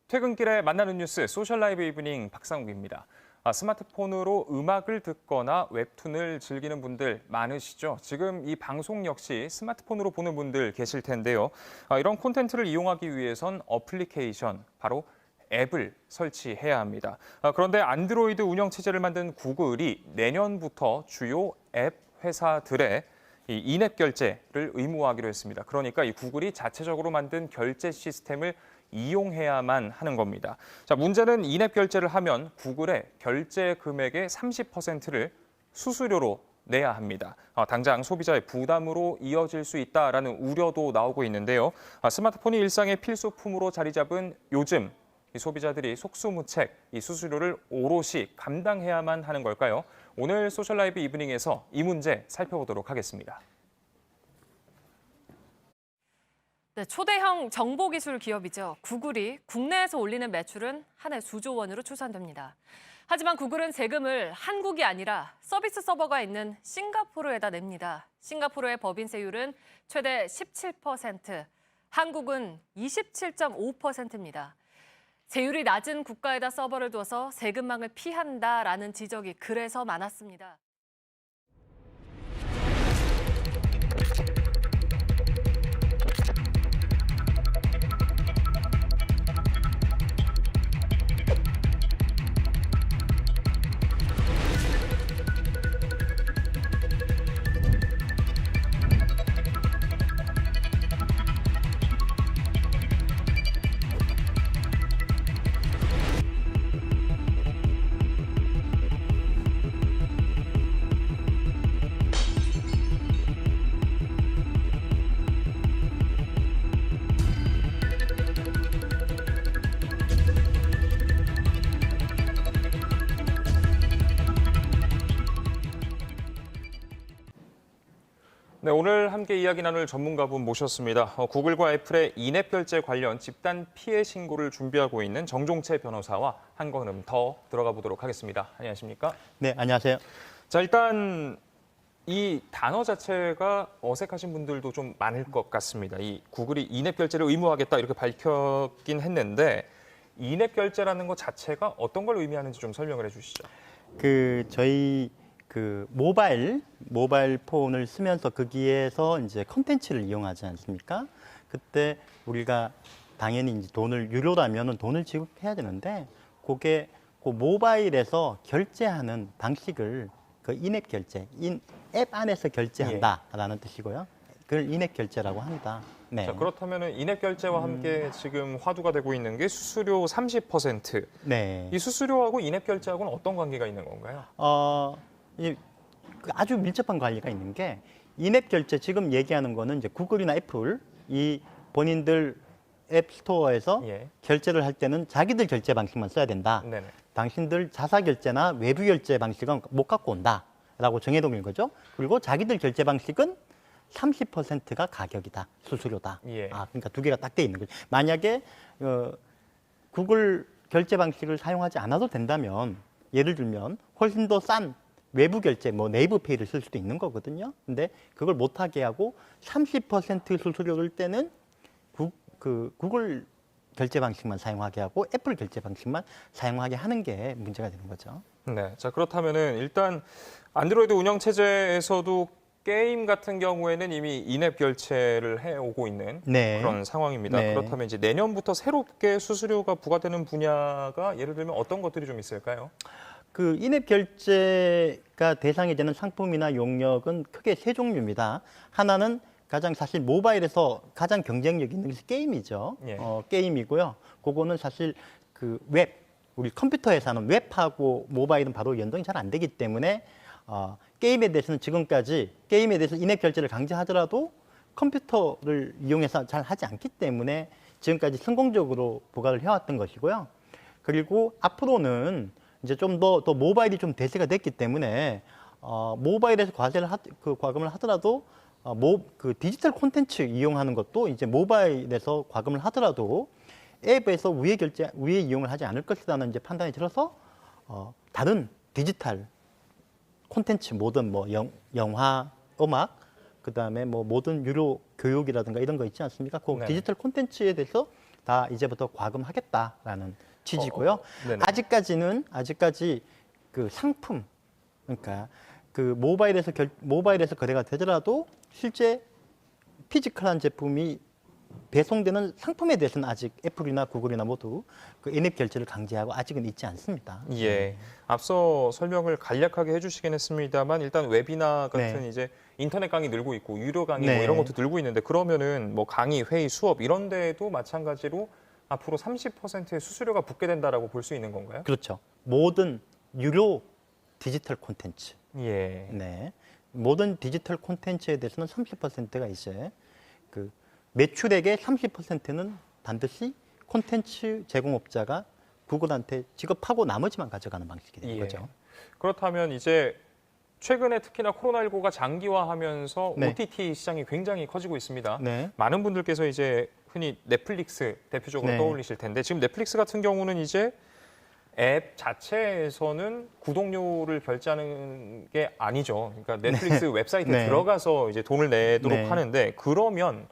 퇴근길에 만나는 뉴스 소셜 라이브 이브닝 박상욱입니다. 스마트폰으로 음악을 듣거나 웹툰을 즐기는 분들 많으시죠? 지금 이 방송 역시 스마트폰으로 보는 분들 계실 텐데요. 이런 콘텐츠를 이용하기 위해선 어플리케이션, 바로 앱을 설치해야 합니다. 그런데 안드로이드 운영체제를 만든 구글이 내년부터 주요 앱 회사들의 이 인앱 결제를 의무화하기로 했습니다. 그러니까 이 구글이 자체적으로 만든 결제 시스템을 이용해야만 하는 겁니다. 자, 문제는 인앱 결제를 하면 구글의 결제 금액의 30%를 수수료로 내야 합니다. 당장 소비자의 부담으로 이어질 수 있다라는 우려도 나오고 있는데요. 스마트폰이 일상의 필수품으로 자리 잡은 요즘 이 소비자들이 속수무책 이 수수료를 오롯이 감당해야만 하는 걸까요? 오늘 소셜 라이브 이브닝에서 이 문제 살펴보도록 하겠습니다. 네, 초대형 정보기술 기업이죠. 구글이 국내에서 올리는 매출은 한 해 수조 원으로 추산됩니다. 하지만 구글은 세금을 한국이 아니라 서비스 서버가 있는 싱가포르에다 냅니다. 싱가포르의 법인세율은 최대 17%, 한국은 27.5%입니다. 세율이 낮은 국가에다 서버를 둬서 세금망을 피한다라는 지적이 그래서 많았습니다. 네, 오늘 함께 이야기 나눌 전문가분 모셨습니다. 구글과 애플의 인앱 결제 관련 집단 피해 신고를 준비하고 있는 정종채 변호사와 한 걸음 더 들어가 보도록 하겠습니다. 안녕하십니까? 네, 안녕하세요. 자, 일단 이 단어 자체가 어색하신 분들도 좀 많을 것 같습니다. 이 구글이 인앱 결제를 의무화하겠다 이렇게 밝혔긴 했는데 인앱 결제라는 것 자체가 어떤 걸 의미하는지 좀 설명을 해주시죠. 저희 모바일 폰을 쓰면서 거기에서 이제 컨텐츠를 이용하지 않습니까? 그때 우리가 당연히 이제 유료라면은 돈을 지급해야 되는데 그게 그 모바일에서 결제하는 방식을 그 인앱 결제, 앱 안에서 결제한다라는 뜻이고요. 그걸 인앱 결제라고 합니다. 네. 자, 그렇다면 인앱 결제와 함께 지금 화두가 되고 있는 게 수수료 30%. 네. 이 수수료하고 인앱 결제하고는 어떤 관계가 있는 건가요? 아주 밀접한 관계가 있는 게 인앱 결제 지금 얘기하는 거는 이제 구글이나 애플 이 본인들 앱 스토어에서 결제를 할 때는 자기들 결제 방식만 써야 된다. 네네. 당신들 자사 결제나 외부 결제 방식은 못 갖고 온다라고 정해놓은 거죠. 그리고 자기들 결제 방식은 30%가 가격이다, 수수료다. 그러니까 두 개가 딱 돼 있는 거죠. 만약에 구글 결제 방식을 사용하지 않아도 된다면 예를 들면 훨씬 더 싼 외부 결제, 뭐 네이버페이를 쓸 수도 있는 거거든요. 근데 그걸 못하게 하고 30% 수수료를 때는 구글 결제 방식만 사용하게 하고 애플 결제 방식만 사용하게 하는 게 문제가 되는 거죠. 네, 자 그렇다면은 일단 안드로이드 운영 체제에서도 게임 같은 경우에는 이미 인앱 결제를 해오고 있는 그런 상황입니다. 네. 그렇다면 이제 내년부터 새롭게 수수료가 부과되는 분야가 예를 들면 어떤 것들이 좀 있을까요? 그 인앱 결제가 대상이 되는 상품이나 용역은 크게 세 종류입니다. 하나는 가장 사실 모바일에서 가장 경쟁력 있는 것이 게임이죠. 게임이고요. 그거는 사실 그 우리 컴퓨터에서 하는 웹하고 모바일은 바로 연동이 잘 안 되기 때문에 게임에 대해서는 지금까지 게임에 대해서 인앱 결제를 강제하더라도 컴퓨터를 이용해서 잘 하지 않기 때문에 지금까지 성공적으로 부과를 해왔던 것이고요. 그리고 앞으로는 이제 좀 더 모바일이 좀 대세가 됐기 때문에 모바일에서 과금을 하더라도 그 디지털 콘텐츠 이용하는 것도 이제 모바일에서 과금을 하더라도 앱에서 위에 이용을 하지 않을 것이라는 이제 판단이 들어서 다른 디지털 콘텐츠 모든 뭐 영화, 음악, 그다음에 뭐 모든 유료 교육이라든가 이런 거 있지 않습니까? 그 디지털 콘텐츠에 대해서 다 이제부터 과금하겠다라는 취지고요. 네네. 아직까지 그 상품, 그러니까 그 모바일에서 거래가 되더라도 실제 피지컬한 제품이 배송되는 상품에 대해서는 아직 애플이나 구글이나 모두 그 인앱 결제를 강제하고 아직은 있지 않습니다. 예. 앞서 설명을 간략하게 해주시긴 했습니다만 일단 웨비나 같은 네. 이제 인터넷 강의 늘고 있고 유료 강의 네. 뭐 이런 것도 늘고 있는데 그러면은 뭐 강의, 회의, 수업 이런 데에도 마찬가지로 앞으로 30%의 수수료가 붙게 된다라고 볼 수 있는 건가요? 그렇죠. 모든 유료 디지털 콘텐츠, 예. 네, 모든 디지털 콘텐츠에 대해서는 30%가 이제 그 매출액의 30%는 반드시 콘텐츠 제공업자가 구글한테 지급하고 나머지만 가져가는 방식이 되는 예. 거죠. 그렇다면 이제 최근에 특히나 코로나19가 장기화하면서 네. OTT 시장이 굉장히 커지고 있습니다. 네. 많은 분들께서 이제 흔히 넷플릭스 대표적으로 네. 떠올리실 텐데 지금 넷플릭스 같은 경우는 이제 앱 자체에서는 구독료를 결제하는 게 아니죠. 그러니까 넷플릭스 웹사이트에 네. 들어가서 이제 돈을 내도록 네. 하는데 그러면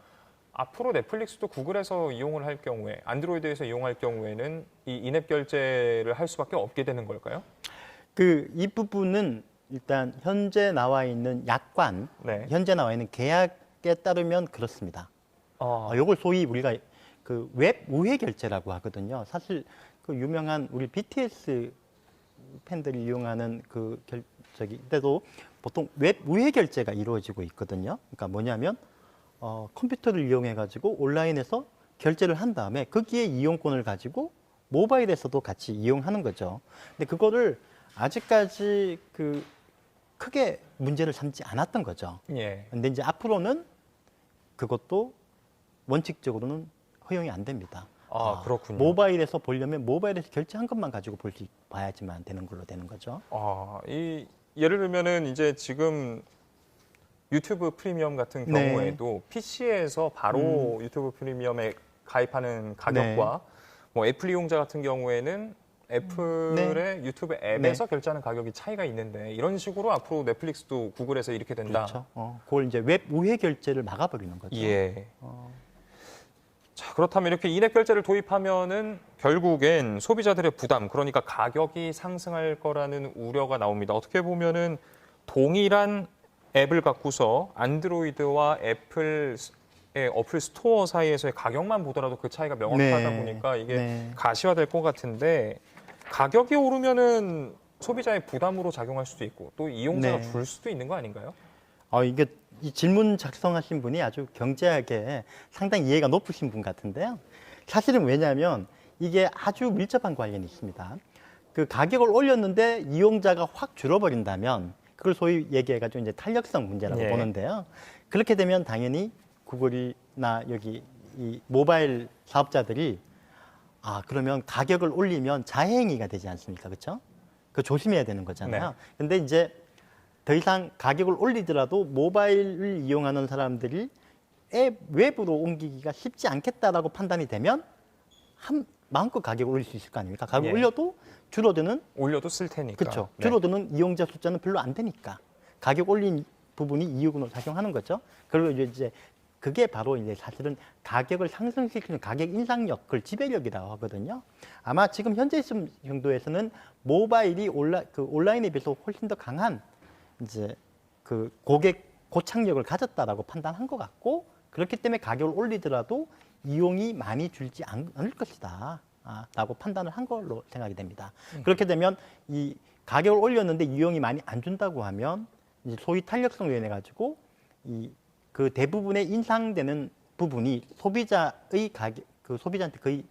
앞으로 넷플릭스도 구글에서 이용을 할 경우에 안드로이드에서 이용할 경우에는 이 인앱 결제를 할 수밖에 없게 되는 걸까요? 이 부분은 일단 현재 나와 있는 약관, 네. 현재 나와 있는 계약에 따르면 그렇습니다. 아, 이걸 소위 우리가 그 웹 우회 결제라고 하거든요. 사실 그 유명한 우리 BTS 팬들이 이용하는 때도 보통 웹 우회 결제가 이루어지고 있거든요. 그러니까 뭐냐면 컴퓨터를 이용해 가지고 온라인에서 결제를 한 다음에 거기에 이용권을 가지고 모바일에서도 같이 이용하는 거죠. 근데 그거를 아직까지 크게 문제를 삼지 않았던 거죠. 예. 근데 이제 앞으로는 그것도 원칙적으로는 허용이 안 됩니다. 아, 그렇군요. 모바일에서 보려면 모바일에서 결제한 것만 가지고 봐야지만 되는 걸로 되는 거죠. 예를 들면은 이제 지금 유튜브 프리미엄 같은 네. 경우에도 PC에서 바로 유튜브 프리미엄에 가입하는 가격과 뭐 애플 이용자 같은 경우에는 애플의 유튜브 앱에서 결제하는 가격이 차이가 있는데 이런 식으로 앞으로 넷플릭스도 구글에서 이렇게 된다. 그렇죠. 그걸 이제 웹 우회 결제를 막아버리는 거죠. 예. 자, 그렇다면 이렇게 인앱 결제를 도입하면은 결국엔 소비자들의 부담, 그러니까 가격이 상승할 거라는 우려가 나옵니다. 어떻게 보면은 동일한 앱을 갖고서 안드로이드와 애플의 어플 스토어 사이에서의 가격만 보더라도 그 차이가 명확하다 네. 보니까 이게 네. 가시화될 것 같은데 가격이 오르면은 소비자의 부담으로 작용할 수도 있고 또 이용자가 네. 줄 수도 있는 거 아닌가요? 이게 이 질문 작성하신 분이 아주 경제학에 상당히 이해가 높으신 분 같은데요. 사실은 왜냐하면 이게 아주 밀접한 관련이 있습니다. 그 가격을 올렸는데 이용자가 확 줄어버린다면 그걸 소위 얘기해가지고 이제 탄력성 문제라고 예. 보는데요. 그렇게 되면 당연히 구글이나 여기 이 모바일 사업자들이 그러면 가격을 올리면 자해행위가 되지 않습니까? 그렇죠? 그 조심해야 되는 거잖아요. 네. 근데 이제 더 이상 가격을 올리더라도 모바일을 이용하는 사람들이 앱 웹으로 옮기기가 쉽지 않겠다라고 판단이 되면 마음껏 가격을 올릴 수 있을 거 아닙니까? 가격을 예. 올려도 줄어드는 올려도 쓸 테니까. 그렇죠. 네. 줄어드는 이용자 숫자는 별로 안 되니까 가격 올린 부분이 이익으로 작용하는 거죠. 그리고 이제 그게 바로 이제 사실은 가격을 상승시키는 가격 인상력, 그걸 지배력이라고 하거든요. 아마 지금 현재 정도에서는 모바일이 온라인에 비해서 훨씬 더 강한 이제 그 고객 고착력을 가졌다라고 판단한 것 같고 그렇기 때문에 가격을 올리더라도 이용이 많이 줄지 않을 것이다. 라고 판단을 한 걸로 생각이 됩니다. 그렇게 되면 이 가격을 올렸는데 이용이 많이 안 준다고 하면 이제 소위 탄력성 요인해 가지고 그 대부분의 인상되는 부분이 소비자의 가격, 소비자한테 거의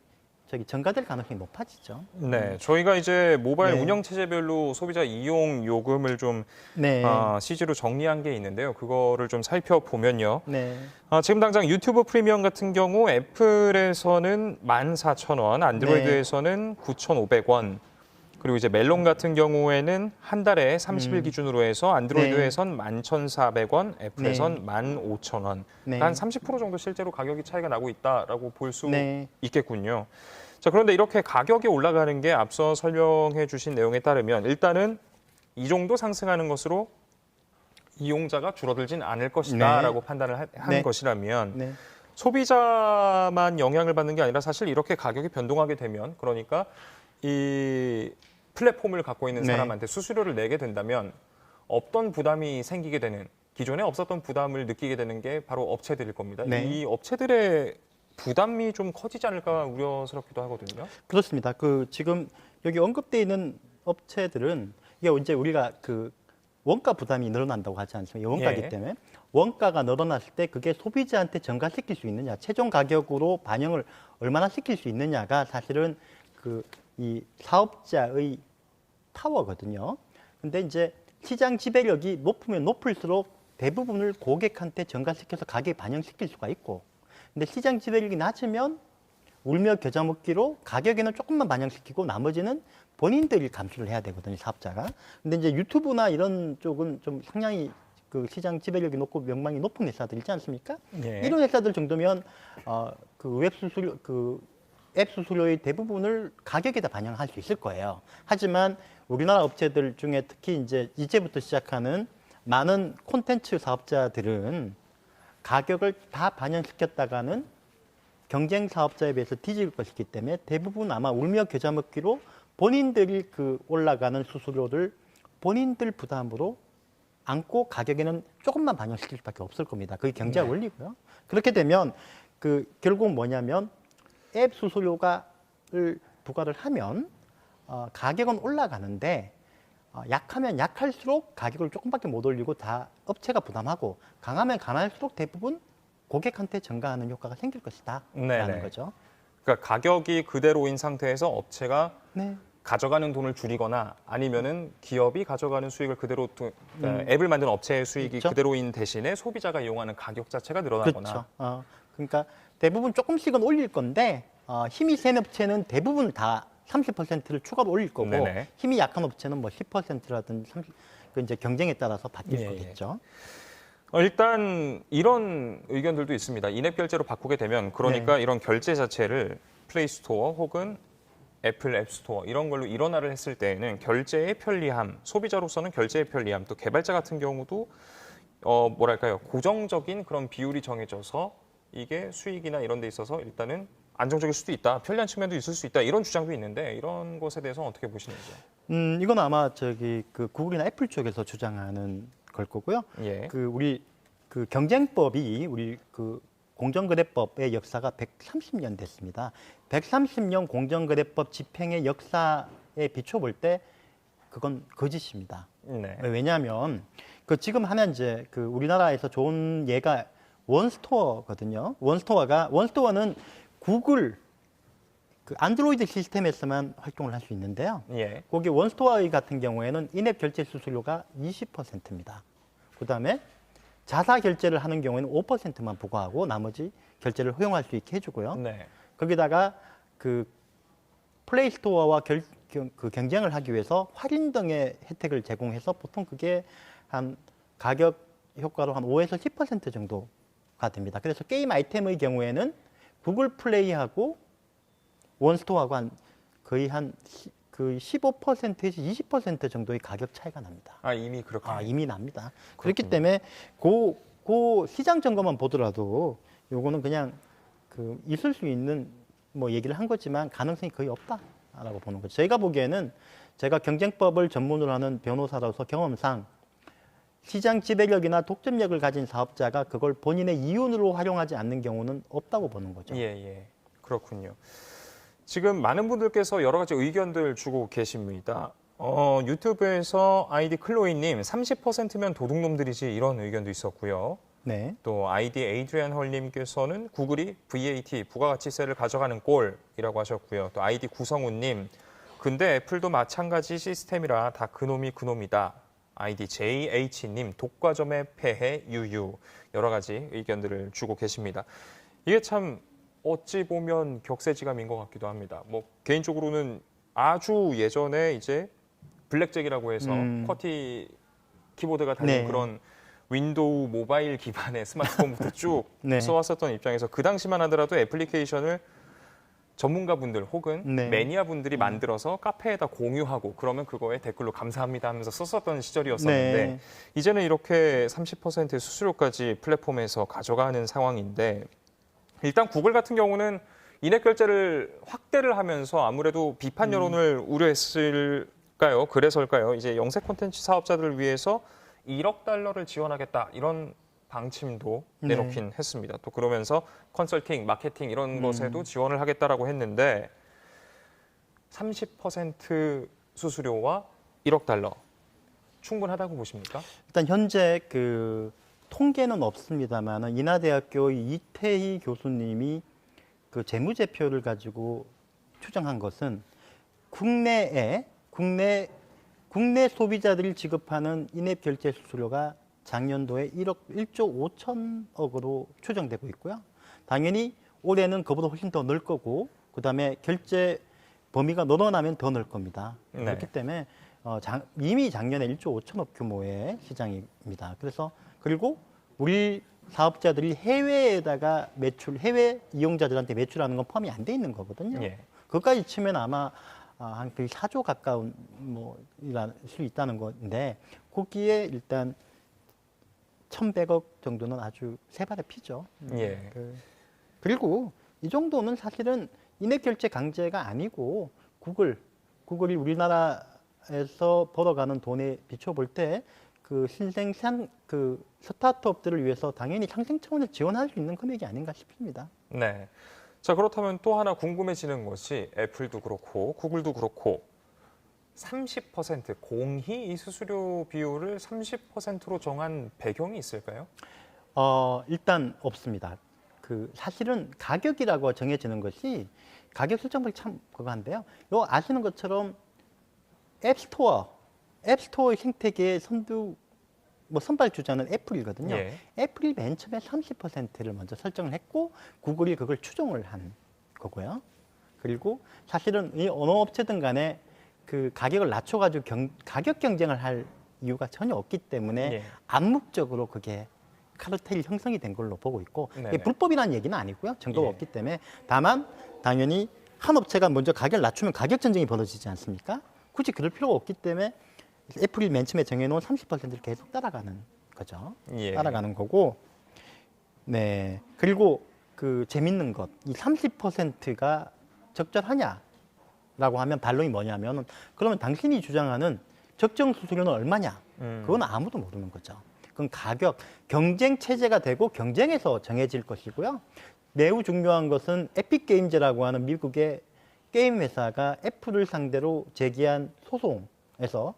전가될 가능성이 높아지죠. 네, 저희가 이제 모바일 네. 운영 체제별로 소비자 이용 요금을 좀 네. CG로 정리한 게 있는데요. 그거를 좀 살펴보면요. 네. 지금 당장 유튜브 프리미엄 같은 경우 애플에서는 14,000원, 안드로이드에서는 9,500원. 그리고 이제 멜론 같은 경우에는 한 달에 30일 기준으로 해서 안드로이드에선 11,400원, 애플에선 15,000원. 네. 한 30% 정도 실제로 가격이 차이가 나고 있다라고 볼 수 네. 있겠군요. 자, 그런데 이렇게 가격이 올라가는 게 앞서 설명해 주신 내용에 따르면 일단은 이 정도 상승하는 것으로 이용자가 줄어들진 않을 것이다라고 판단을 한 네. 것이라면 네. 소비자만 영향을 받는 게 아니라 사실 이렇게 가격이 변동하게 되면 그러니까 이 플랫폼을 갖고 있는 네. 사람한테 수수료를 내게 된다면 없던 부담이 생기게 되는 기존에 없었던 부담을 느끼게 되는 게 바로 업체들일 겁니다. 네. 이 업체들의 부담이 좀 커지지 않을까 우려스럽기도 하거든요. 그렇습니다. 그 지금 여기 언급되어 있는 업체들은 이게 이제 우리가 그 원가 부담이 늘어난다고 하지 않습니까? 원가이기 예. 때문에 원가가 늘어났을 때 그게 소비자한테 전가시킬 수 있느냐, 최종 가격으로 반영을 얼마나 시킬 수 있느냐가 사실은 그 이 사업자의 파워거든요. 근데 이제 시장 지배력이 높으면 높을수록 대부분을 고객한테 전가시켜서 가격에 반영시킬 수가 있고, 근데 시장 지배력이 낮으면 울며 겨자 먹기로 가격에는 조금만 반영시키고 나머지는 본인들이 감수를 해야 되거든요, 사업자가. 근데 이제 유튜브나 이런 쪽은 좀 상당히 그 시장 지배력이 높고 명망이 높은 회사들 있지 않습니까? 예. 이런 회사들 정도면 그 웹 수수료, 그 앱 수수료의 대부분을 가격에다 반영할 수 있을 거예요. 하지만 우리나라 업체들 중에 특히 이제부터 시작하는 많은 콘텐츠 사업자들은 가격을 다 반영시켰다가는 경쟁 사업자에 비해서 뒤질 것이기 때문에 대부분 아마 울며 겨자 먹기로 본인들이 그 올라가는 수수료를 본인들 부담으로 안고 가격에는 조금만 반영시킬 수밖에 없을 겁니다. 그게 경제학 원리고요. 그렇게 되면 그 결국 뭐냐면 앱 수수료가를 부과를 하면 가격은 올라가는데 약하면 약할수록 가격을 조금밖에 못 올리고 다 업체가 부담하고 강하면 강할수록 대부분 고객한테 전가하는 효과가 생길 것이다 라는 거죠. 그러니까 가격이 그대로인 상태에서 업체가 네. 가져가는 돈을 줄이거나 아니면은 기업이 가져가는 수익을 그대로 앱을 만든 업체의 수익이 그렇죠. 그대로인 대신에 소비자가 이용하는 가격 자체가 늘어나거나. 그렇죠. 그러니까 대부분 조금씩은 올릴 건데 힘이 센 업체는 대부분 다 30%를 추가로 올릴 거고 네네. 힘이 약한 업체는 뭐 10%라든지 30, 그 이제 경쟁에 따라서 바뀔 예, 거겠죠. 일단 이런 의견들도 있습니다. 인앱 결제로 바꾸게 되면 그러니까 이런 결제 자체를 플레이스토어 혹은 애플 앱스토어 이런 걸로 일원화를 했을 때에는 결제의 편리함, 소비자로서는 결제의 편리함, 또 개발자 같은 경우도 뭐랄까요, 고정적인 그런 비율이 정해져서 이게 수익이나 이런 데 있어서 일단은 안정적일 수도 있다, 편리한 측면도 있을 수 있다 이런 주장도 있는데 이런 것에 대해서 어떻게 보시는지? 이건 아마 그 구글이나 애플 쪽에서 주장하는 걸 거고요. 예. 그 우리 그 경쟁법이 우리 그 공정거래법의 역사가 130년 됐습니다. 130년 공정거래법 집행의 역사에 비춰볼 때 그건 거짓입니다. 네. 왜냐하면 그 지금 하면 이제 그 우리나라에서 좋은 예가 원스토어거든요. 원스토어는 구글 그 안드로이드 시스템에서만 활동을 할 수 있는데요. 예. 거기 원스토어 같은 경우에는 인앱 결제 수수료가 20%입니다. 그다음에 자사 결제를 하는 경우에는 5%만 부과하고 나머지 결제를 허용할 수 있게 해주고요. 네. 거기다가 그 플레이스토어와 그 경쟁을 하기 위해서 할인 등의 혜택을 제공해서 보통 그게 한 가격 효과로 한 5에서 10% 정도가 됩니다. 그래서 게임 아이템의 경우에는 구글 플레이하고 원스토어하고 거의 그 15%에서 20% 정도의 가격 차이가 납니다. 이미 그렇게. 이미 납니다. 그렇군요. 그렇기 때문에 그 시장 점검만 보더라도 요거는 그냥 그 있을 수 있는 뭐 얘기를 한 거지만 가능성이 거의 없다라고 보는 거죠. 제가 보기에는 제가 경쟁법을 전문으로 하는 변호사로서 경험상 시장 지배력이나 독점력을 가진 사업자가 그걸 본인의 이윤으로 활용하지 않는 경우는 없다고 보는 거죠. 예. 그렇군요. 지금 많은 분들께서 여러 가지 의견들 주고 계십니다. 유튜브에서 아이디 클로이님 30%면 도둑놈들이지 이런 의견도 있었고요. 네. 또 아이디 에이드리안 헐님께서는 구글이 VAT 부가가치세를 가져가는 꼴이라고 하셨고요. 또 아이디 구성우님 근데 애플도 마찬가지 시스템이라 다 그놈이 그놈이다. 아이디 JH님 독과점의 폐해 유유 여러 가지 의견들을 주고 계십니다. 이게 참 어찌 보면 격세지감인 것 같기도 합니다. 뭐 개인적으로는 아주 예전에 이제 블랙잭이라고 해서 쿼티 키보드가 달린 네. 그런 윈도우 모바일 기반의 스마트폰부터 쭉 네. 써왔었던 입장에서 그 당시만 하더라도 애플리케이션을 전문가분들 혹은 네. 매니아분들이 만들어서 카페에다 공유하고 그러면 그거에 댓글로 감사합니다 하면서 썼었던 시절이었었는데 네. 이제는 이렇게 30%의 수수료까지 플랫폼에서 가져가는 상황인데 일단 구글 같은 경우는 인앱 결제를 확대를 하면서 아무래도 비판 여론을 우려했을까요? 그래서일까요? 이제 영세 콘텐츠 사업자들을 위해서 1억 달러를 지원하겠다 이런 방침도 내놓긴 했습니다. 또 그러면서 컨설팅, 마케팅 이런 것에도 지원을 하겠다라고 했는데 30% 수수료와 1억 달러 충분하다고 보십니까? 일단 현재 그 통계는 없습니다만 인하대학교 이태희 교수님이 그 재무제표를 가지고 추정한 것은 국내 소비자들이 지급하는 인앱 결제 수수료가 작년도에 1조 5천억으로 추정되고 있고요. 당연히 올해는 그보다 훨씬 더 늘 거고, 그다음에 결제 범위가 늘어나면 더 늘 겁니다. 네. 그렇기 때문에 이미 작년에 1조 5천억 규모의 시장입니다. 그리고 우리 사업자들이 해외에다가 해외 이용자들한테 매출하는 건 포함이 안 돼 있는 거거든요. 예. 그것까지 치면 아마 한 4조 가까운 뭐일 수 있다는 건데, 거기에 일단 1,100억 정도는 아주 세 발의 피죠. 예. 그리고 이 정도는 사실은 인앱 결제 강제가 아니고 구글이 우리나라에서 벌어가는 돈에 비춰볼 때 그 그 스타트업들을 위해서 당연히 상생 차원에서 지원할 수 있는 금액이 아닌가 싶습니다. 네. 자, 그렇다면 또 하나 궁금해지는 것이 애플도 그렇고 구글도 그렇고 30% 공히 이 수수료 비율을 30%로 정한 배경이 있을까요? 일단 없습니다. 그 사실은 가격이라고 정해지는 것이 가격 설정법이 참 그거한데요. 요 아시는 것처럼 앱스토어의 생태계의 선발 주자는 애플이거든요. 예. 애플이 맨 처음에 30%를 먼저 설정을 했고 구글이 그걸 추종을 한 거고요. 그리고 사실은 이 어느 업체든 간에 그 가격을 낮춰가지고 가격 경쟁을 할 이유가 전혀 없기 때문에 예. 암묵적으로 그게 카르텔이 형성이 된 걸로 보고 있고, 네네. 이게 불법이라는 얘기는 아니고요. 증거가 예. 없기 때문에. 다만 당연히 한 업체가 먼저 가격을 낮추면 가격 전쟁이 벌어지지 않습니까? 굳이 그럴 필요가 없기 때문에 애플이 맨 처음에 정해놓은 30%를 계속 따라가는 거죠. 예. 따라가는 거고. 네. 그리고 그 재밌는 것, 이 30%가 적절하냐라고 하면 반론이 뭐냐면, 그러면 당신이 주장하는 적정 수수료는 얼마냐? 그건 아무도 모르는 거죠. 그건 가격, 경쟁 체제가 되고 경쟁에서 정해질 것이고요. 매우 중요한 것은 에픽게임즈라고 하는 미국의 게임 회사가 애플을 상대로 제기한 소송에서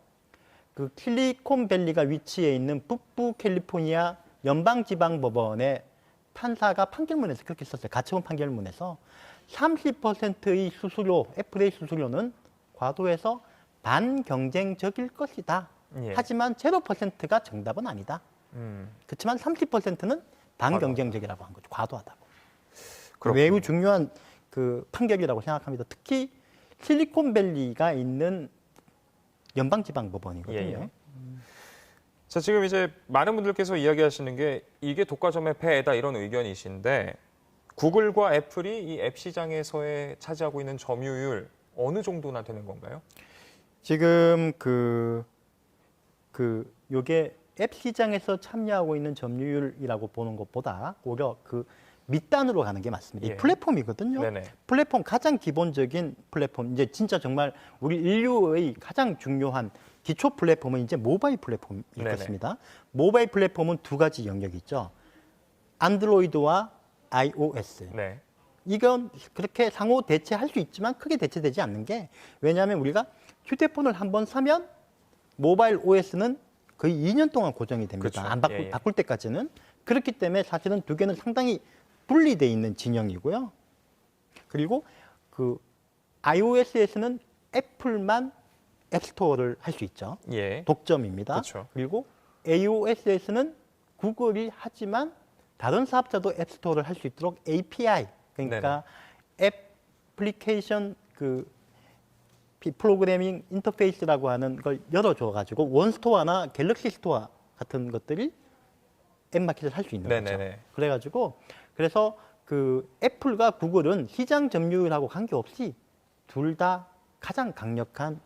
그 실리콘밸리가 위치해 있는 북부 캘리포니아 연방지방법원의 판사가 판결문에서 그렇게 썼어요. 가처분 판결문에서 30%의 수수료, 애플의 수수료는 과도해서 반경쟁적일 것이다. 예. 하지만 0%가 정답은 아니다. 그렇지만 30%는 반경쟁적이라고 한 거죠. 과도하다고. 그렇군요. 매우 중요한 그 판결이라고 생각합니다. 특히 실리콘밸리가 있는 연방지방법원이거든요. 예. 자, 지금 이제 많은 분들께서 이야기하시는 게 이게 독과점의 폐해다 이런 의견이신데, 구글과 애플이 이 앱 시장에서의 차지하고 있는 점유율 어느 정도나 되는 건가요? 지금 요게 앱 시장에서 참여하고 있는 점유율이라고 보는 것보다 오히려 그 밑단으로 가는 게 맞습니다. 예. 이 플랫폼이거든요. 네네. 플랫폼 가장 기본적인 플랫폼, 이제 진짜 정말 우리 인류의 가장 중요한 기초 플랫폼은 이제 모바일 플랫폼이겠습니다. 모바일 플랫폼은 두 가지 영역이 있죠. 안드로이드와 iOS. 네. 이건 그렇게 상호 대체할 수 있지만 크게 대체되지 않는 게, 왜냐하면 우리가 휴대폰을 한번 사면 모바일 OS는 거의 2년 동안 고정이 됩니다. 그렇죠. 안 예. 바꿀 때까지는. 그렇기 때문에 사실은 두 개는 상당히 분리되어 있는 진영이고요. 그리고 그 iOS에서는 애플만 앱스토어를 할 수 있죠. 예. 독점입니다. 그렇죠. 그리고 iOS에서는 구글이 하지만 다른 사업자도 앱스토어를 할 수 있도록 API, 그러니까 애플리케이션 그 프로그래밍 인터페이스라고 하는 걸 열어줘가지고 원스토어나 갤럭시 스토어 같은 것들이 앱마켓을 할 수 있는 네네네. 거죠. 그래서 그 애플과 구글은 시장 점유율하고 관계없이 둘 다 가장 강력한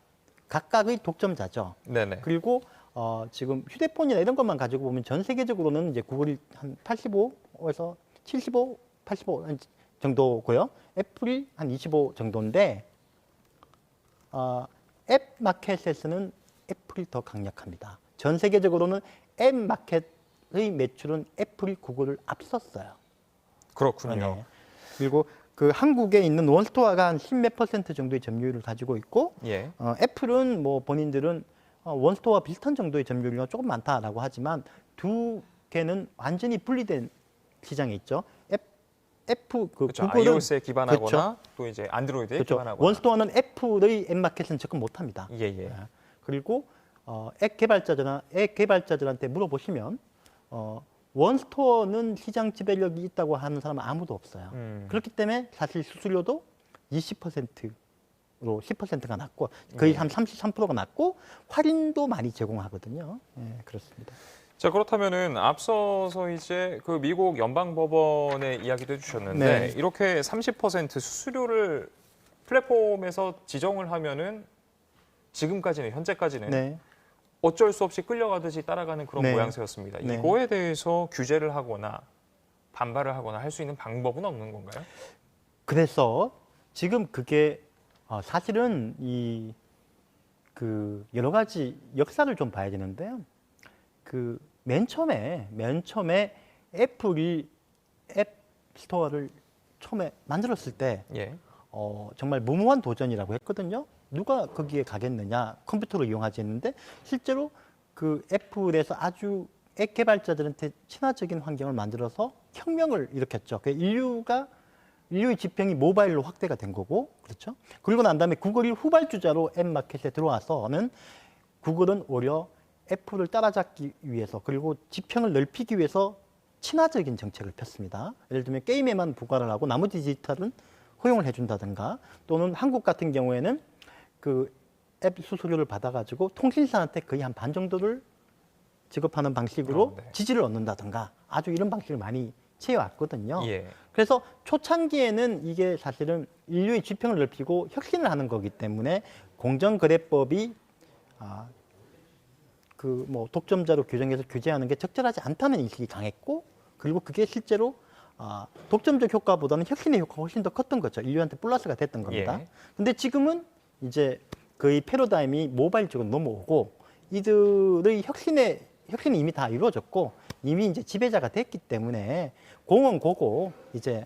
각각의 독점자죠. 네네. 그리고 지금 휴대폰이나 이런 것만 가지고 보면 전 세계적으로는 이제 구글이 한 85에서 75, 85 정도고요. 애플이 한 25 정도인데 앱 마켓에서는 애플이 더 강력합니다. 전 세계적으로는 앱 마켓의 매출은 애플이 구글을 앞섰어요. 그렇군요. 네. 그리고 그 한국에 있는 원스토어가 한 10몇 % 정도의 점유율을 가지고 있고 예. 애플은 뭐 본인들은 원스토어와 비슷한 정도의 점유율이 조금 많다라고 하지만 두 개는 완전히 분리된 시장에 있죠. 그렇죠. 구글은 iOS에 기반하거나 그렇죠. 또 이제 안드로이드에 그렇죠. 기반하거나. 원스토어는 애플의 앱 마켓은 접근 못합니다. 예, 예. 그리고 앱 개발자들한테 물어보시면 원스토어는 시장 지배력이 있다고 하는 사람은 아무도 없어요. 그렇기 때문에 사실 수수료도 20%로 10%가 낮고 거의 한 33%가 낮고 할인도 많이 제공하거든요. 네, 그렇습니다. 자, 그렇다면은 앞서서 이제 그 미국 연방법원의 이야기도 해주셨는데 네. 이렇게 30% 수수료를 플랫폼에서 지정을 하면은 지금까지는 현재까지는 네. 어쩔 수 없이 끌려가듯이 따라가는 그런 네. 모양새였습니다. 네. 이거에 대해서 규제를 하거나 반발을 하거나 할 수 있는 방법은 없는 건가요? 그래서 지금 그게 사실은 여러 가지 역사를 좀 봐야 되는데요. 맨 처음에 애플이 앱 스토어를 처음에 만들었을 때 예. 정말 무모한 도전이라고 했거든요. 누가 거기에 가겠느냐, 컴퓨터를 이용하지 했는데 실제로 그 애플에서 아주 앱 개발자들한테 친화적인 환경을 만들어서 혁명을 일으켰죠. 인류의 지평이 모바일로 확대가 된 거고, 그렇죠? 그리고 난 다음에 구글이 후발주자로 앱 마켓에 들어와서는 구글은 오히려 애플을 따라잡기 위해서 그리고 지평을 넓히기 위해서 친화적인 정책을 폈습니다. 예를 들면 게임에만 부과를 하고 나머지 디지털은 허용을 해준다든가 또는 한국 같은 경우에는 그 앱 수수료를 받아가지고 통신사한테 거의 한 반 정도를 지급하는 방식으로 네. 지지를 얻는다든가 아주 이런 방식을 많이 취해왔거든요. 예. 그래서 초창기에는 이게 사실은 인류의 지평을 넓히고 혁신을 하는 거기 때문에 공정거래법이 독점자로 규정해서 규제하는 게 적절하지 않다는 인식이 강했고 그리고 그게 실제로 독점적 효과보다는 혁신의 효과가 훨씬 더 컸던 거죠. 인류한테 플러스가 됐던 겁니다. 예. 근데 지금은 이제 거의 패러다임이 모바일 쪽으로 넘어오고 이들의 혁신이 이미 다 이루어졌고 이미 이제 지배자가 됐기 때문에 공은 고고 이제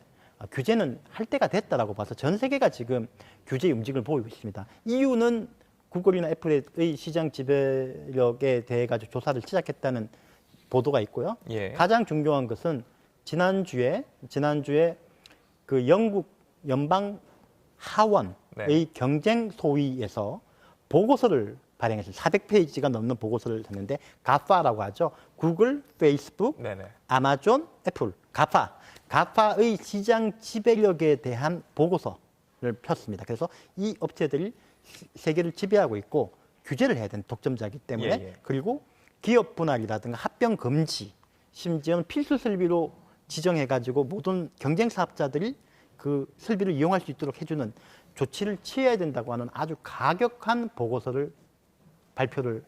규제는 할 때가 됐다라고 봐서 전 세계가 지금 규제의 움직임을 보이고 있습니다. EU는 구글이나 애플의 시장 지배력에 대해 가지고 조사를 시작했다는 보도가 있고요. 예. 가장 중요한 것은 지난주에 그 영국 연방 하원의 네. 경쟁 소위에서 보고서를 발행했어요. 400페이지가 넘는 보고서를 냈는데 가파라고 하죠. 구글, 페이스북, 네네. 아마존, 애플, 가파의 시장 지배력에 대한 보고서를 폈습니다. 그래서 이 업체들이 세계를 지배하고 있고 규제를 해야 되는 독점자이기 때문에 예. 그리고 기업 분할이라든가 합병 금지, 심지어는 필수 설비로 지정해가지고 모든 경쟁 사업자들이 그 설비를 이용할 수 있도록 해주는 조치를 취해야 된다고 하는 아주 가격한 보고서를 발표를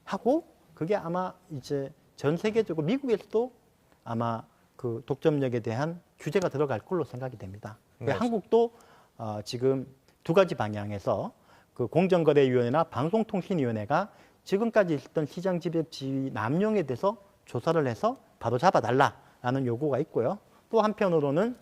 하고 그게 아마 이제 전 세계적으로 미국에서도 아마 그 독점력에 대한 규제가 들어갈 걸로 생각이 됩니다. 네. 한국도 지금 두 가지 방향에서 그 공정거래위원회나 방송통신위원회가 지금까지 있었던 시장 지배 지위 남용에 대해서 조사를 해서 바로 잡아달라라는 요구가 있고요. 또 한편으로는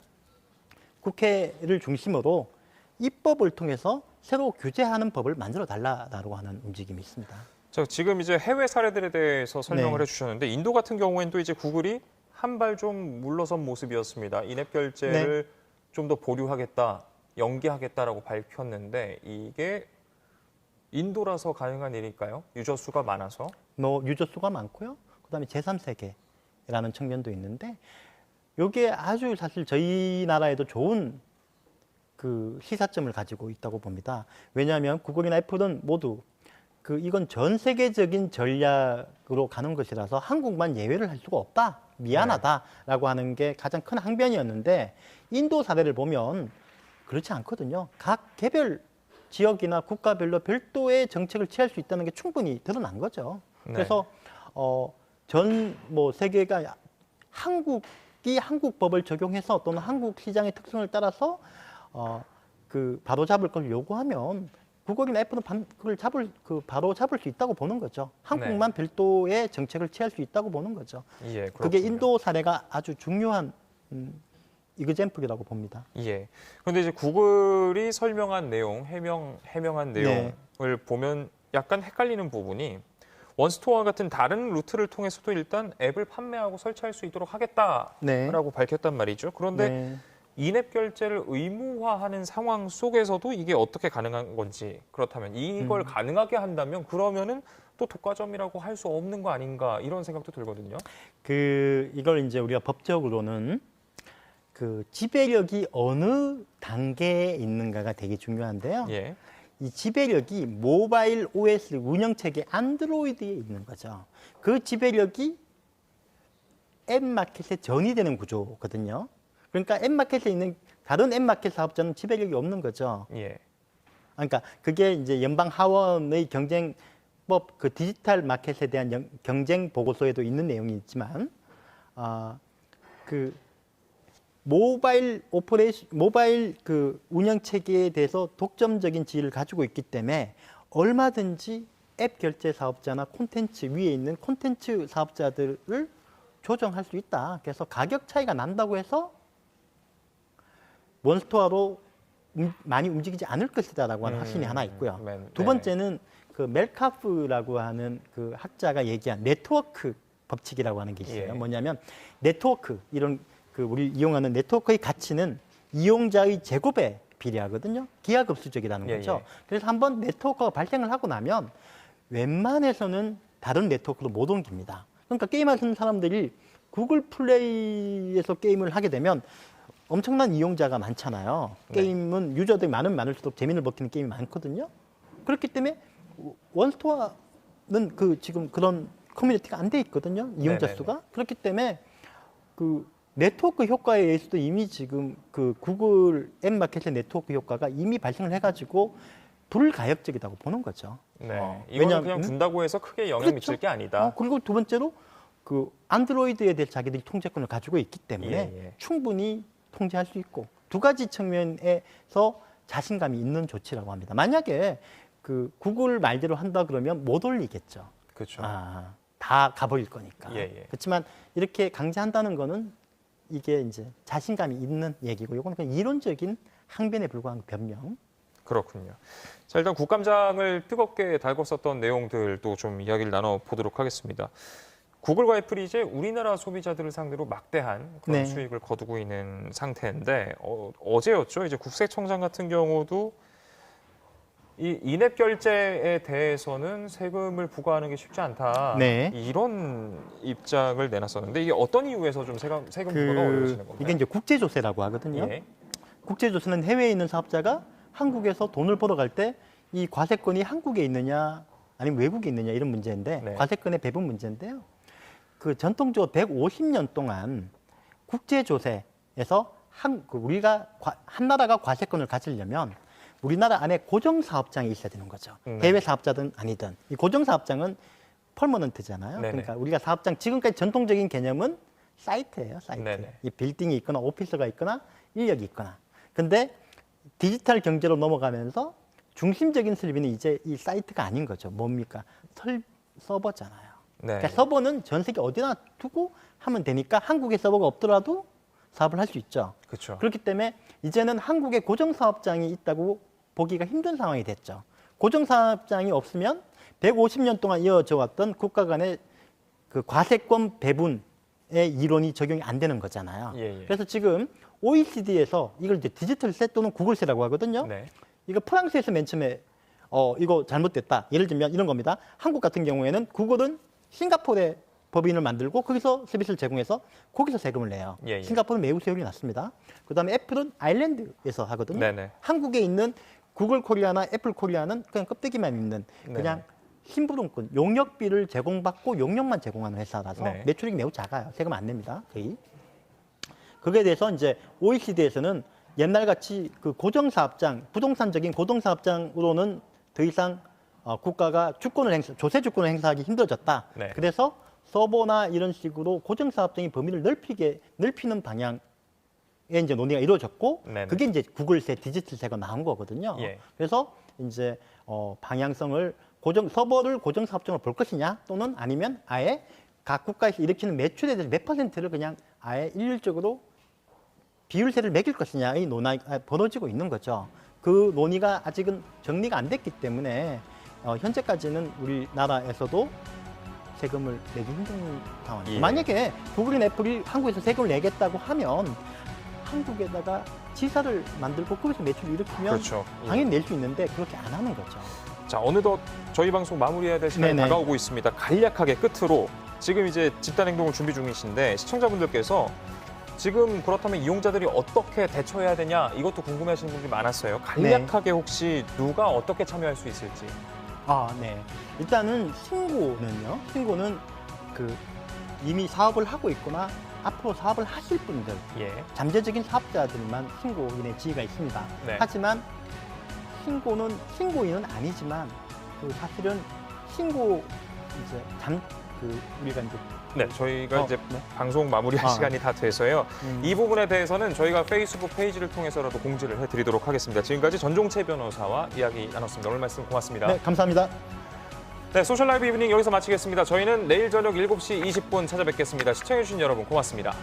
국회를 중심으로 입법을 통해서 새로 규제하는 법을 만들어 달라라고 하는 움직임이 있습니다. 자, 지금 이제 해외 사례들에 대해서 설명을 네. 해주셨는데 인도 같은 경우에는 또 이제 구글이 한 발 좀 물러선 모습이었습니다. 인앱 결제를 좀 더 보류하겠다, 연기하겠다라고 밝혔는데 이게 인도라서 가능한 일일까요? 유저 수가 많아서? 유저 수가 많고요. 그다음에 제3세계라는 측면도 있는데 이게 아주 사실 저희 나라에도 좋은 그 시사점을 가지고 있다고 봅니다. 왜냐하면 구글이나 애플은 모두 이건 전 세계적인 전략으로 가는 것이라서 한국만 예외를 할 수가 없다. 미안하다라고 하는 게 가장 큰 항변이었는데 인도 사례를 보면 그렇지 않거든요. 각 개별 지역이나 국가별로 별도의 정책을 취할 수 있다는 게 충분히 드러난 거죠. 네. 그래서 세계가 한국이 한국이 한국 법을 적용해서 또는 한국 시장의 특성을 따라서 바로 잡을 걸 요구하면 구글이나 애플은 그걸 바로 잡을 수 있다고 보는 거죠. 한국만 별도의 정책을 취할 수 있다고 보는 거죠. 예, 그게 인도 사례가 아주 중요한 이그젬플이라고 봅니다. 예. 그런데 이제 구글이 설명한 내용, 해명한 내용을 보면 약간 헷갈리는 부분이 원스토어와 같은 다른 루트를 통해서도 일단 앱을 판매하고 설치할 수 있도록 하겠다라고 밝혔단 말이죠. 그런데 인앱 결제를 의무화하는 상황 속에서도 이게 어떻게 가능한 건지, 그렇다면 이걸 가능하게 한다면 그러면은 또 독과점이라고 할 수 없는 거 아닌가, 이런 생각도 들거든요. 이걸 이제 우리가 법적으로는 지배력이 어느 단계에 있는가가 되게 중요한데요. 예. 이 지배력이 모바일 OS 운영체계 안드로이드에 있는 거죠. 그 지배력이 앱마켓에 전이되는 구조거든요. 그러니까 앱마켓에 있는 다른 앱마켓 사업자는 지배력이 없는 거죠. 예. 그러니까 그게 이제 연방 하원의 경쟁법 디지털 마켓에 대한 경쟁 보고서에도 있는 내용이 있지만, 모바일 운영 체계에 대해서 독점적인 지위를 가지고 있기 때문에 얼마든지 앱 결제 사업자나 콘텐츠 위에 있는 콘텐츠 사업자들을 조정할 수 있다. 그래서 가격 차이가 난다고 해서 원스토어로 많이 움직이지 않을 것이다라고 하는 확신이 하나 있고요. 두 번째는 멜카프라고 하는 학자가 얘기한 네트워크 법칙이라고 하는 게 있어요. 뭐냐면 네트워크, 이런 우리 이용하는 네트워크의 가치는 이용자의 제곱에 비례하거든요. 기하급수적이라는 거죠. 그래서 한번 네트워크가 발생을 하고 나면 웬만해서는 다른 네트워크로 못 옮깁니다. 그러니까 게임하시는 사람들이 구글 플레이에서 게임을 하게 되면 엄청난 이용자가 많잖아요. 게임은 유저들이 많을수록 재미를 먹히는 게임이 많거든요. 그렇기 때문에 원스토어는 지금 그런 커뮤니티가 안 돼 있거든요. 이용자 수가. 그렇기 때문에 네트워크 효과에 의해서도 이미 지금 구글 앱 마켓의 네트워크 효과가 이미 발생을 해가지고 불가역적이라고 보는 거죠. 네. 이거는 그냥 둔다고 해서 크게 영향 미칠 게 아니다. 그리고 두 번째로 안드로이드에 대해 자기들이 통제권을 가지고 있기 때문에 충분히 통제할 수 있고, 두 가지 측면에서 자신감이 있는 조치라고 합니다. 만약에 구글 말대로 한다 그러면 못 올리겠죠. 그렇죠. 다 가버릴 거니까. 그렇지만 이렇게 강제한다는 거는 이게 이제 자신감이 있는 얘기고, 이거는 그냥 이론적인 항변에 불과한 변명. 그렇군요. 자, 일단 국감장을 뜨겁게 달궜었던 내용들도 좀 이야기를 나눠보도록 하겠습니다. 구글과 애플이 이제 우리나라 소비자들을 상대로 막대한 그런 수익을 거두고 있는 상태인데, 어제였죠. 이제 국세청장 같은 경우도 이 인앱 결제에 대해서는 세금을 부과하는 게 쉽지 않다. 이런 입장을 내놨었는데, 이게 어떤 이유에서 좀 세금 부과가 어려워지는 건가요? 이게 이제 국제조세라고 하거든요. 국제조세는 해외에 있는 사업자가 한국에서 돈을 벌어갈 때 이 과세권이 한국에 있느냐 아니면 외국에 있느냐, 이런 문제인데, 과세권의 배분 문제인데요. 전통적으로 150년 동안 국제조세에서 우리가 한 나라가 과세권을 가지려면 우리나라 안에 고정사업장이 있어야 되는 거죠. 해외 사업자든 아니든. 이 고정사업장은 퍼머넌트잖아요. 그러니까 우리가 사업장, 지금까지 전통적인 개념은 사이트예요, 사이트. 이 빌딩이 있거나 오피스가 있거나 인력이 있거나. 근데 디지털 경제로 넘어가면서 중심적인 설비는 이제 이 사이트가 아닌 거죠. 뭡니까? 서버잖아요. 그러니까 서버는 전 세계 어디나 두고 하면 되니까 한국에 서버가 없더라도 사업을 할 수 있죠. 그렇기 때문에 이제는 한국에 고정사업장이 있다고 보기가 힘든 상황이 됐죠. 고정사업장이 없으면 150년 동안 이어져 왔던 국가 간의 과세권 배분의 이론이 적용이 안 되는 거잖아요. 그래서 지금 OECD에서 이걸 이제 디지털세 또는 구글세라고 하거든요. 이거 프랑스에서 맨 처음에 이거 잘못됐다. 예를 들면 이런 겁니다. 한국 같은 경우에는 구글은 싱가포르에 법인을 만들고 거기서 서비스를 제공해서 거기서 세금을 내요. 싱가포르는 매우 세율이 낮습니다. 그다음에 애플은 아일랜드에서 하거든요. 한국에 있는 구글 코리아나 애플 코리아는 그냥 껍데기만 있는 그냥 심부름꾼, 용역비를 제공받고 용역만 제공하는 회사라서 매출이 매우 작아요. 세금 안 냅니다. 거의. 그거에 대해서 이제 OECD에서는 옛날같이 고정사업장, 부동산적인 고정사업장으로는 더 이상 국가가 조세 주권을 행사하기 힘들어졌다. 그래서 서버나 이런 식으로 고정사업장의 범위를 넓히는 방향에 이제 논의가 이루어졌고, 네네. 그게 이제 구글세, 디지털세가 나온 거거든요. 예. 그래서 이제 방향성을 서버를 고정사업장으로 볼 것이냐, 또는 아니면 아예 각 국가에서 일으키는 매출에 대해서 몇 퍼센트를 그냥 아예 일률적으로 비율세를 매길 것이냐의 논의가 벌어지고 있는 거죠. 그 논의가 아직은 정리가 안 됐기 때문에 현재까지는 우리나라에서도 세금을 내기 힘든 상황이에요. 예. 만약에 구글이나 애플이 한국에서 세금을 내겠다고 하면 한국에다가 지사를 만들고 거기서 매출을 일으키면 그렇죠. 예. 당연히 낼 수 있는데 그렇게 안 하는 거죠. 자, 어느덧 저희 방송 마무리해야 될 시간이 네네. 다가오고 있습니다. 간략하게 끝으로 지금 이제 집단 행동을 준비 중이신데 시청자분들께서 지금 그렇다면 이용자들이 어떻게 대처해야 되냐 이것도 궁금해하시는 분들이 많았어요. 간략하게 혹시 누가 어떻게 참여할 수 있을지. 네. 일단은 신고는 이미 사업을 하고 있거나 앞으로 사업을 하실 분들, 예. 잠재적인 사업자들만 신고인의 지위가 있습니다. 네. 하지만 신고인은 아니지만 사실은 우리가 이제 네, 저희가 이제 네. 방송 마무리할 시간이 다 돼서요. 이 부분에 대해서는 저희가 페이스북 페이지를 통해서라도 공지를 해드리도록 하겠습니다. 지금까지 전종채 변호사와 이야기 나눴습니다. 오늘 말씀 고맙습니다. 네, 감사합니다. 네, 소셜 라이브 이브닝 여기서 마치겠습니다. 저희는 내일 저녁 7시 20분 찾아뵙겠습니다. 시청해주신 여러분 고맙습니다.